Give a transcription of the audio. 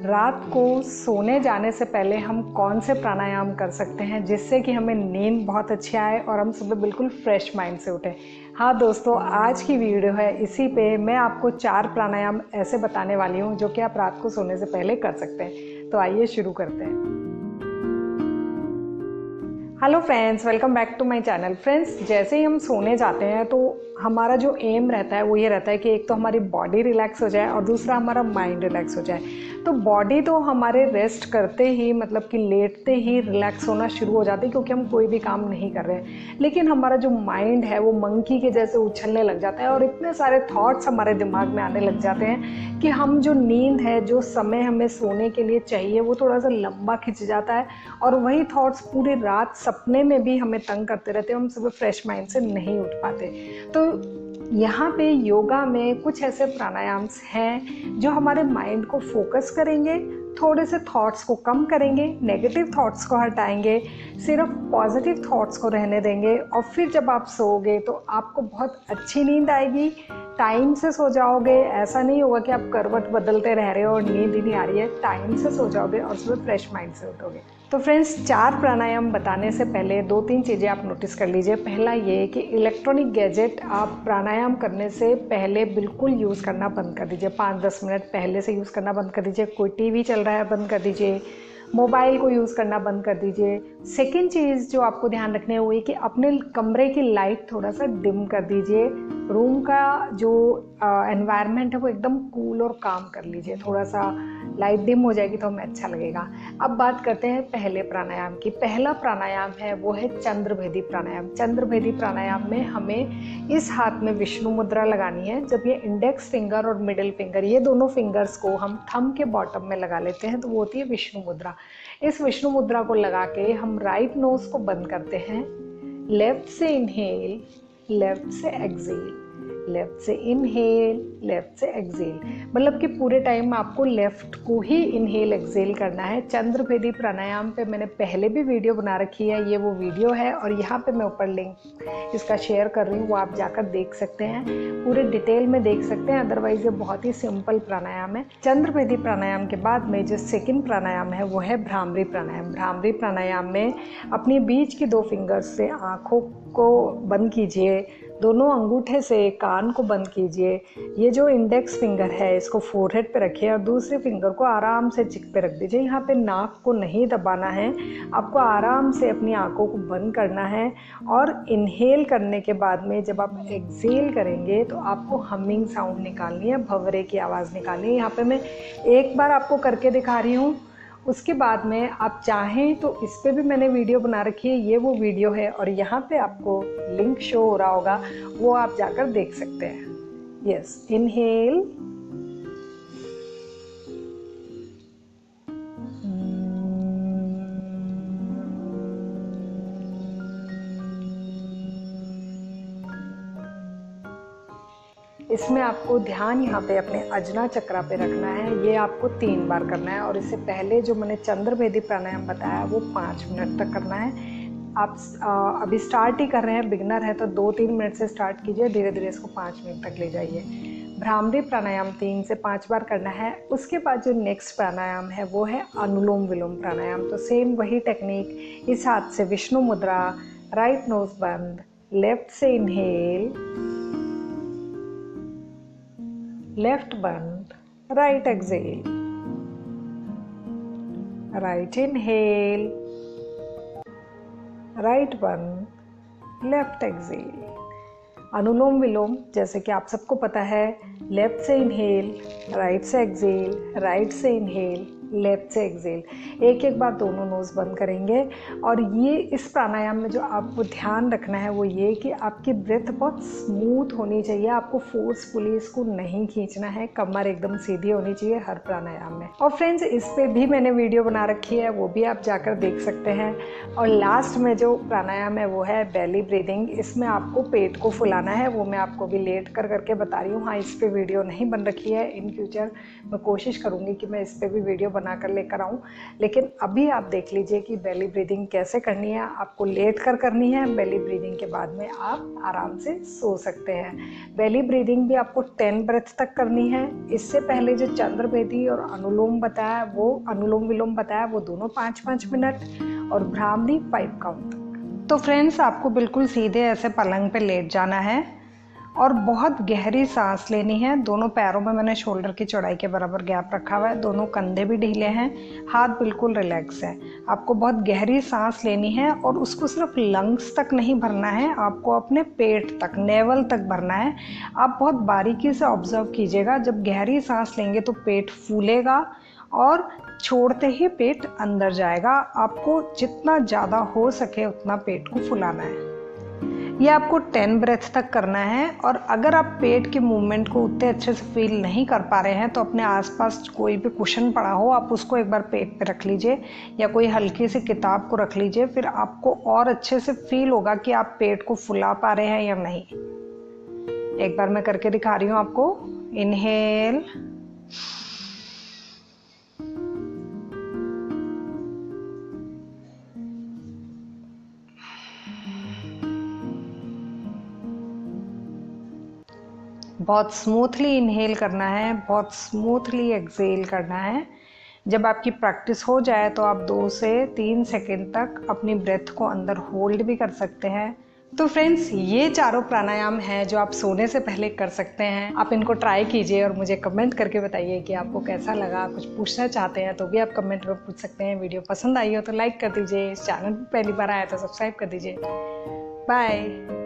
रात को सोने जाने से पहले हम कौन से प्राणायाम कर सकते हैं जिससे कि हमें नींद बहुत अच्छी आए और हम सुबह बिल्कुल फ्रेश माइंड से उठें। हाँ दोस्तों, आज की वीडियो है इसी पे मैं आपको 4 प्राणायाम ऐसे बताने वाली हूँ जो कि आप रात को सोने से पहले कर सकते हैं। तो आइए शुरू करते हैं। Hello friends, welcome back to my channel. Friends, जैसे ही हम सोने जाते हैं तो हमारा जो एम रहता है वो ये रहता है कि एक तो हमारी बॉडी रिलैक्स हो जाए और दूसरा हमारा माइंड रिलैक्स हो जाए। तो बॉडी तो हमारे रेस्ट करते ही मतलब कि लेटते ही रिलैक्स होना शुरू हो जाती है क्योंकि हम कोई भी काम नहीं कर रहे हैं, लेकिन हमारा जो माइंड है वो मंकी के जैसे उछलने लग जाता है और इतने सारे थॉट्स हमारे दिमाग में आने लग जाते हैं कि हम जो नींद है, जो समय हमें सोने के लिए चाहिए, वो थोड़ा सा लंबा खिंच जाता है और वही थॉट्स पूरी रात सपने में भी हमें तंग करते रहते हैं। हम सुबह फ्रेश माइंड से नहीं उठ पाते। तो यहाँ पे योगा में कुछ ऐसे प्राणायाम्स हैं जो हमारे माइंड को फोकस करेंगे, थोड़े से थॉट्स को कम करेंगे, नेगेटिव थॉट्स को हटाएंगे, सिर्फ पॉजिटिव थॉट्स को रहने देंगे। और फिर जब आप सोओगे तो आपको बहुत अच्छी नींद आएगी, टाइम से सो जाओगे। ऐसा नहीं होगा कि आप करवट बदलते रह रहे हो और नींद ही नहीं आ रही है। टाइम से सो जाओगे और सुबह फ्रेश माइंड से उठोगे। तो फ्रेंड्स, 4 प्राणायाम बताने से पहले 2-3 चीज़ें आप नोटिस कर लीजिए। पहला ये कि इलेक्ट्रॉनिक गैजेट आप प्राणायाम करने से पहले बिल्कुल यूज़ करना बंद कर दीजिए। 5-10 मिनट पहले से यूज़ करना बंद कर दीजिए। कोई टीवी चल रहा है बंद कर दीजिए, मोबाइल को यूज़ करना बंद कर दीजिए। सेकंड चीज़ जो आपको ध्यान रखनी है वो ये कि अपने कमरे की लाइट थोड़ा सा डिम कर दीजिए। रूम का जो एनवायरनमेंट है वो एकदम कूल और काम कर लीजिए। थोड़ा सा लाइट डिम हो जाएगी तो हमें अच्छा लगेगा। अब बात करते हैं पहले प्राणायाम की। पहला प्राणायाम है वो है चंद्रभेदी प्राणायाम। चंद्रभेदी प्राणायाम में हमें इस हाथ में विष्णु मुद्रा लगानी है। जब ये इंडेक्स फिंगर और मिडिल फिंगर, ये दोनों फिंगर्स को हम थंब के बॉटम में लगा लेते हैं तो वो होती है विष्णु मुद्रा। इस विष्णु मुद्रा को लगा के हम राइट नोज को बंद करते हैं। लेफ्ट से इनहेल, लेफ्ट से एक्सहेल, लेफ्ट से इनहेल, लेफ्ट से एक्सहेल। मतलब कि पूरे टाइम आपको लेफ्ट को ही इनहेल एक्सहेल करना है। चंद्रभेदी प्राणायाम पे मैंने पहले भी वीडियो बना रखी है, ये वो वीडियो है और यहाँ पे मैं ऊपर लिंक इसका शेयर कर रही हूँ, वो आप जाकर देख सकते हैं, पूरे डिटेल में देख सकते हैं। अदरवाइज ये बहुत ही सिंपल प्राणायाम है। चंद्रभेदी प्राणायाम के बाद में जो सेकंड प्राणायाम है वो है भ्रामरी प्राणायाम। भ्रामरी प्राणायाम में अपनी बीच की 2 फिंगर्स से आँखों को बंद कीजिए, दोनों अंगूठे से कान को बंद कीजिए। ये जो इंडेक्स फिंगर है इसको फोरहेड पे रखिए और दूसरे फिंगर को आराम से चिक पे रख दीजिए। यहाँ पे नाक को नहीं दबाना है, आपको आराम से अपनी आंखों को बंद करना है। और इनहेल करने के बाद में जब आप एक्सहेल करेंगे तो आपको हमिंग साउंड निकालनी है, भंवरे की आवाज़ निकालनी है। यहाँ पे मैं एक बार आपको करके दिखा रही हूँ, उसके बाद में आप चाहें तो इस पे भी मैंने वीडियो बना रखी है, ये वो वीडियो है और यहाँ पे आपको लिंक शो हो रहा होगा, वो आप जाकर देख सकते हैं। यस, इनहेल, इसमें आपको ध्यान यहाँ पे अपने अजना चक्रा पे रखना है। ये आपको 3 बार करना है और इससे पहले जो मैंने चंद्रभेदी प्राणायाम बताया वो 5 मिनट तक करना है। आप अभी स्टार्ट ही कर रहे हैं, बिगनर है तो 2-3 मिनट से स्टार्ट कीजिए, धीरे धीरे इसको 5 मिनट तक ले जाइए। भ्रामरी प्राणायाम 3 से 5 बार करना है। उसके बाद जो नेक्स्ट प्राणायाम है वो है अनुलोम विलोम प्राणायाम। तो सेम वही टेक्निक, इस हाथ से विष्णु मुद्रा, राइट नोज बंद, लेफ्ट से इनहेल, लेफ्ट बंद, right exhale, right inhale, right बंद, लेफ्ट एक्सहेल। अनुलोम विलोम जैसे कि आप सबको पता है, लेफ्ट से इनहेल, राइट से एक्सहेल, राइट से इनहेल, लेफ्ट से एक्सहेल। एक बार दोनों नोज़ बंद करेंगे। और ये इस प्राणायाम में जो आपको ध्यान रखना है वो ये कि आपकी ब्रेथ बहुत स्मूथ होनी चाहिए, आपको फोर्सफुली इसको नहीं खींचना है, कमर एकदम सीधी होनी चाहिए हर प्राणायाम में। और फ्रेंड्स, इस पे भी मैंने वीडियो बना रखी है, वो भी आप जाकर देख सकते हैं। और लास्ट में जो प्राणायाम है वो है बेली ब्रीदिंग। इसमें आपको पेट को फुलाना है, वो मैं आपको भी लेट कर करके बता रही हूँ। हाँ, इस पे वीडियो नहीं बन रखी है। इन फ्यूचर मैं कोशिश करूँगी कि मैं इस पर भी वीडियो बना कर लेकर आऊँ। लेकिन अभी आप देख लीजिए कि बेली ब्रीदिंग कैसे करनी है। आपको लेट कर करनी है। बेली ब्रीदिंग के बाद में आप आराम से सो सकते हैं। बेली ब्रीदिंग भी आपको 10 ब्रेथ तक करनी है। इससे पहले जो चंद्रवेदी और अनुलोम विलोम बताया वो दोनों 5-5 मिनट और भ्रामरी 5 काउंट। तो फ्रेंड्स, आपको बिल्कुल सीधे ऐसे पलंग पे लेट जाना है और बहुत गहरी सांस लेनी है। दोनों पैरों में मैंने शोल्डर की चौड़ाई के बराबर गैप रखा हुआ है। दोनों कंधे भी ढीले हैं, हाथ बिल्कुल रिलैक्स है। आपको बहुत गहरी सांस लेनी है और उसको सिर्फ लंग्स तक नहीं भरना है, आपको अपने पेट तक, नेवल तक भरना है। आप बहुत बारीकी से ऑब्जर्व कीजिएगा, जब गहरी सांस लेंगे तो पेट फूलेगा और छोड़ते ही पेट अंदर जाएगा। आपको जितना ज़्यादा हो सके उतना पेट को फुलाना है। ये आपको 10 ब्रेथ तक करना है। और अगर आप पेट के मूवमेंट को उतने अच्छे से फील नहीं कर पा रहे हैं तो अपने आसपास कोई भी कुशन पड़ा हो, आप उसको एक बार पेट पे रख लीजिए या कोई हल्की सी किताब को रख लीजिए। फिर आपको और अच्छे से फील होगा कि आप पेट को फुला पा रहे हैं या नहीं। एक बार मैं करके दिखा रही हूँ आपको। इनहेल, बहुत स्मूथली इनहेल करना है, बहुत स्मूथली एक्सहेल करना है। जब आपकी प्रैक्टिस हो जाए तो आप 2 से 3 सेकंड तक अपनी ब्रेथ को अंदर होल्ड भी कर सकते हैं। तो फ्रेंड्स, ये चारों प्राणायाम हैं जो आप सोने से पहले कर सकते हैं। आप इनको ट्राई कीजिए और मुझे कमेंट करके बताइए कि आपको कैसा लगा। कुछ पूछना चाहते हैं तो भी आप कमेंट में पूछ सकते हैं। वीडियो पसंद आई हो तो लाइक कर दीजिए। इस चैनल पर पहली बार आया तो सब्सक्राइब कर दीजिए। बाय।